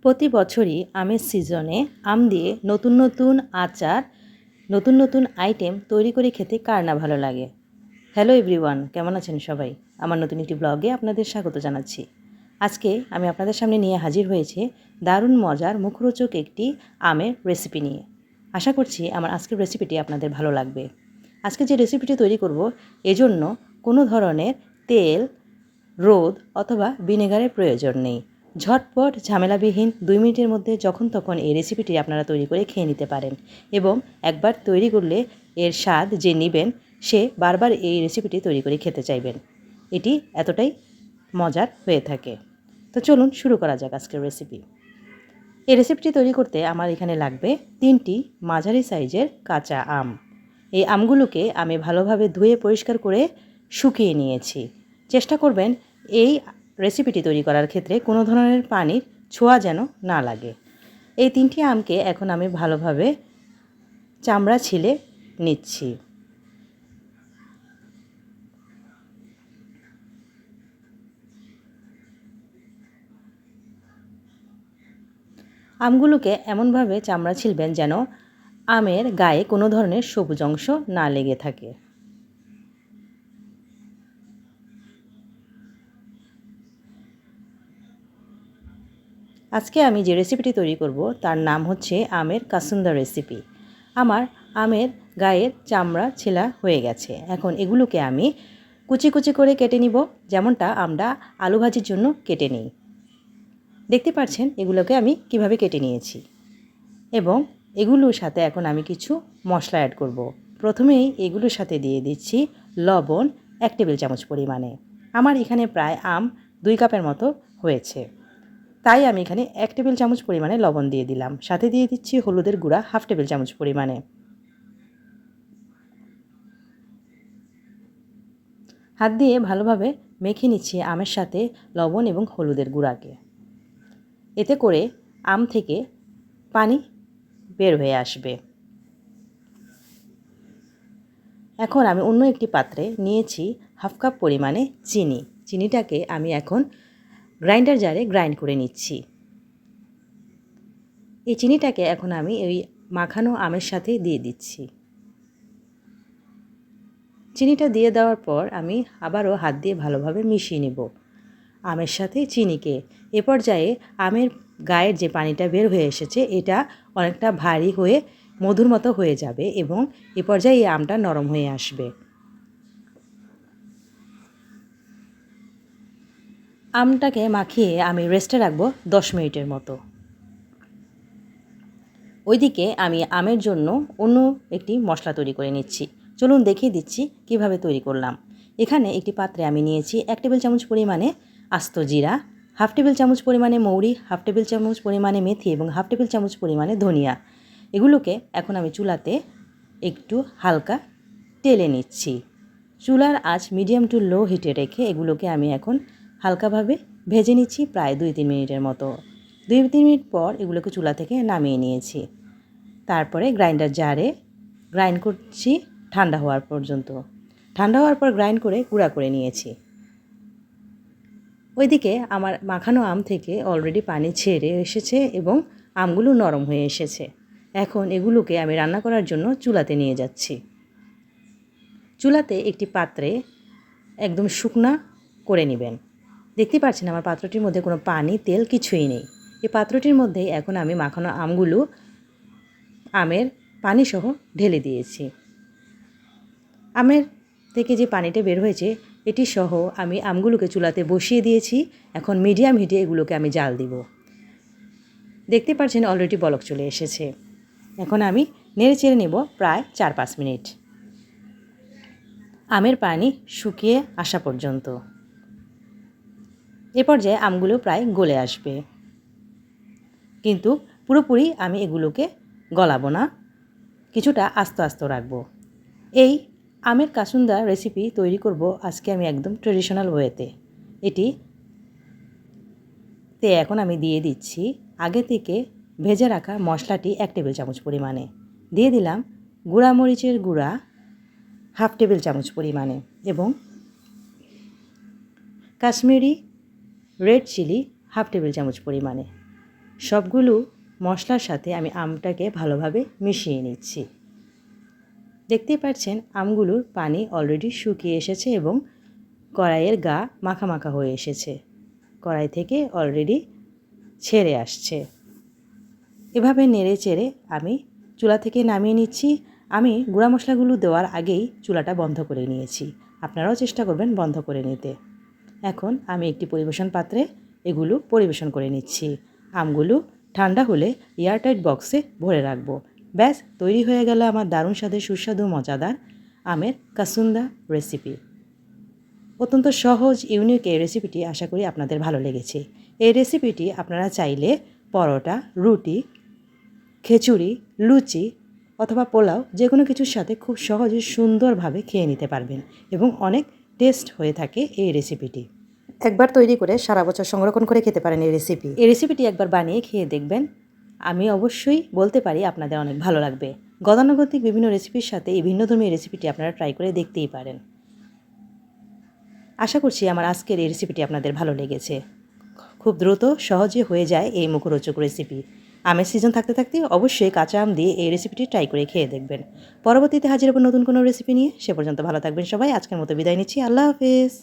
প্রতি বছরই আমের সিজনে আম দিয়ে নতুন নতুন আচার, নতুন নতুন আইটেম তৈরি করে খেতে কার না ভালো লাগে। হ্যালো এভরিওয়ান, কেমন আছেন সবাই? আমার নতুন একটি ব্লগে আপনাদের স্বাগত জানাচ্ছি। আজকে আমি আপনাদের সামনে নিয়ে হাজির হয়েছে দারুণ মজার মুখরোচক একটি আমের রেসিপি নিয়ে। আশা করছি আমার আজকের রেসিপিটি আপনাদের ভালো লাগবে। আজকে যে রেসিপিটি তৈরি করব, এজন্য কোনো ধরনের তেল, রোদ অথবা ভিনেগারের প্রয়োজন নেই। ঝটপট ঝামেলাবিহীন 2 মিনিটের মধ্যে যখন তখন এই রেসিপিটি আপনারা তৈরি করে খেয়ে নিতে পারেন এবং একবার তৈরি করলে এর স্বাদ যে নেবেন সে বারবার এই রেসিপিটি তৈরি করে খেতে চাইবেন। এটি এতটাই মজার হয়ে থাকে। তো চলুন শুরু করা যাক আজকের রেসিপি। এই রেসিপিটি তৈরি করতে আমার এখানে লাগবে 3টি মাঝারি সাইজের কাঁচা আম। এই আমগুলোকে আমি ভালোভাবে ধুয়ে পরিষ্কার করে শুকিয়ে নিয়েছি। চেষ্টা করবেন এই রেসিপিটি তৈরি করার ক্ষেত্রে কোনো ধরনের পানির ছোঁয়া যেন না লাগে। এই 3টি আমকে এখন আমি ভালোভাবে চামড়া ছিলে নিচ্ছি। আমগুলোকে এমনভাবে চামড়া ছিলবেন যেন আমের গায়ে কোনো ধরনের সবুজ অংশ না লেগে থাকে। আজকে আমি যে রেসিপিটি তৈরি করব তার নাম হচ্ছে আমের কাসুন্দা রেসিপি। আমার আমের গায়ের চামড়া ছেলা হয়ে গেছে। এখন এগুলোকে আমি কুচি কুচি করে কেটে নিব, যেমনটা আমরা আলু ভাজির জন্য কেটে নিই। দেখতে পাচ্ছেন এগুলোকে আমি কিভাবে কেটে নিয়েছি এবং এগুলোর সাথে এখন আমি কিছু মশলা অ্যাড করব। প্রথমেই এগুলোর সাথে দিয়ে দিচ্ছি লবণ 1 টেবিল চামচ পরিমাণে। আমার এখানে প্রায় আম 2 কাপের মতো হয়েছে, তাই আমি এখানে 1 টেবিল চামচ পরিমাণে লবণ দিয়ে দিলাম। সাথে দিয়ে দিচ্ছি হলুদের গুঁড়া 1/2 টেবিল চামচ পরিমাণে। হাত দিয়ে ভালোভাবে মেখে নিচ্ছি আমের সাথে লবণ এবং হলুদের গুঁড়াকে। এতে করে আম থেকে পানি বের হয়ে আসবে। এখন আমি অন্য একটি পাত্রে নিয়েছি 1/2 কাপ পরিমাণে চিনি। চিনিটাকে আমি এখন গ্রাইন্ডার জারে গ্রাইন্ড করে নিচ্ছি। এই চিনিটাকে এখন আমি এই মাখানো আমের সাথে দিয়ে দিচ্ছি। চিনিটা দিয়ে দেওয়ার পর আমি আবারও হাত দিয়ে ভালোভাবে মিশিয়ে নেব আমের সাথে চিনিকে। এ পর্যায়ে আমের গায়ের যে পানিটা বের হয়ে এসেছে এটা অনেকটা ভারী হয়ে মধুর মতো হয়ে যাবে এবং এ পর্যায়ে এই আমটা নরম হয়ে আসবে। আমটাকে মাখিয়ে আমি রেস্টে রাখবো 10 মিনিটের মতো। ওইদিকে আমি আমের জন্য অন্য একটি মশলা তৈরি করে নিচ্ছি। চলুন দেখিয়ে দিচ্ছি কিভাবে তৈরি করলাম। এখানে একটি পাত্রে আমি নিয়েছি 1 টেবিল চামচ পরিমাণে আস্ত জিরা, 1/2 টেবিল চামচ পরিমাণে মৌরি, 1/2 টেবিল চামচ পরিমাণে মেথি এবং 1/2 টেবিল চামচ পরিমাণে ধনিয়া। এগুলোকে এখন আমি চুলাতে একটু হালকা টেলে নিচ্ছি। চুলার আঁচ মিডিয়াম টু লো হিটে রেখে এগুলোকে আমি এখন হালকাভাবে ভেজে নিচ্ছি প্রায় 2-3 মিনিটের মতো। 2-3 মিনিট পর এগুলোকে চুলা থেকে নামিয়ে নিয়েছি। তারপরে গ্রাইন্ডার জারে গ্রাইন্ড করছি ঠান্ডা হওয়ার পর্যন্ত। ঠান্ডা হওয়ার পর গ্রাইন্ড করে গুঁড়া করে নিয়েছি। ওইদিকে আমার মাখানো আম থেকে অলরেডি পানি ছেড়ে এসেছে এবং আমগুলো নরম হয়ে এসেছে। এখন এগুলোকে আমি রান্না করার জন্য চুলাতে নিয়ে যাচ্ছি। চুলাতে একটি পাত্রে একদম শুকনা করে নেবেন। দেখতে পাচ্ছেন আমার পাত্রটির মধ্যে কোনো পানি, তেল কিছুই নেই। এই পাত্রটির মধ্যে এখন আমি মাখানো আমগুলো আমের পানিসহ ঢেলে দিয়েছি। আমের থেকে যে পানিটা বের হয়েছে এটি সহ আমি আমগুলোকে চুলাতে বসিয়ে দিয়েছি। এখন মিডিয়াম হিটে এগুলোকে আমি জাল দিব। দেখতে পাচ্ছেন অলরেডি বলক চলে এসেছে। এখন আমি নেড়ে চেড়ে নেব প্রায় 4-5 মিনিট আমের পানি শুকিয়ে আসা পর্যন্ত। এ পর্যায়ে আমগুলো প্রায় গলে আসবে, কিন্তু পুরোপুরি আমি এগুলোকে গলাবো না, কিছুটা আস্তে আস্তে রাখবো। এই আমের কাসুন্দা রেসিপি তৈরি করব আজকে আমি একদম ট্রেডিশনাল ওয়েতে। এখন আমি দিয়ে দিচ্ছি আগে থেকে ভেজে রাখা মশলাটি 1 টেবিল চামচ পরিমাণে। দিয়ে দিলাম গুঁড়া মরিচের গুঁড়া 1/2 টেবিল চামচ পরিমাণে এবং কাশ্মীরি রেড চিলি 1/2 টেবিল চামচ পরিমাণে। সবগুলো মশলার সাথে আমি আমটাকে ভালোভাবে মিশিয়ে নিচ্ছি। দেখতেই পাচ্ছেন আমগুলোর পানি অলরেডি শুকিয়ে এসেছে এবং কড়াইয়ের গা মাখা মাখা হয়ে এসেছে, কড়াই থেকে অলরেডি ছেড়ে আসছে। এভাবে নেড়ে চেড়ে আমি চুলা থেকে নামিয়ে নিচ্ছি। আমি গুঁড়া মশলাগুলো দেওয়ার আগেই চুলাটা বন্ধ করে নিয়েছি, আপনারাও চেষ্টা করবেন বন্ধ করে নিতে। এখন আমি একটি পরিবেশন পাত্রে এগুলো পরিবেশন করে নিচ্ছি। আমগুলো ঠান্ডা হলে এয়ারটাইট বক্সে ভরে রাখবো। ব্যাস তৈরি হয়ে গেল আমার দারুণ স্বাদের সুস্বাদু মজাদার আমের কাসুন্দা রেসিপি। অত্যন্ত সহজ ইউনিক এই রেসিপিটি আশা করি আপনাদের ভালো লেগেছে। এই রেসিপিটি আপনারা চাইলে পরোটা, রুটি, খিচুড়ি, লুচি অথবা পোলাও যে কোনো কিছুর সাথে খুব সহজে সুন্দরভাবে খেয়ে নিতে পারবেন এবং অনেক টেস্ট হয়ে থাকে এই রেসিপিটি। একবার তৈরি করে সারা বছর সংরক্ষণ করে খেতে পারেন এই রেসিপিটি একবার বানিয়ে খেয়ে দেখবেন। আমি অবশ্যই বলতে পারি আপনাদের অনেক ভালো লাগবে। গতানুগতিক বিভিন্ন রেসিপির সাথে এই ভিন্নধর্মী রেসিপিটি আপনারা ট্রাই করে দেখতেই পারেন। আশা করছি আমার আজকের এই রেসিপিটি আপনাদের ভালো লেগেছে। খুব দ্রুত সহজে হয়ে যায় এই মুখরোচক রেসিপি। আমের সিজন থাকতে থাকতে অবশ্যই কাঁচা আম দিয়ে এই রেসিপিটি ট্রাই করে খেয়ে দেখবেন। পরবর্তীতে হাজির হব নতুন কোনো রেসিপি নিয়ে। সে পর্যন্ত ভালো থাকবেন সবাই। আজকের মতো বিদায় নিচ্ছি। আল্লাহ হাফেজ।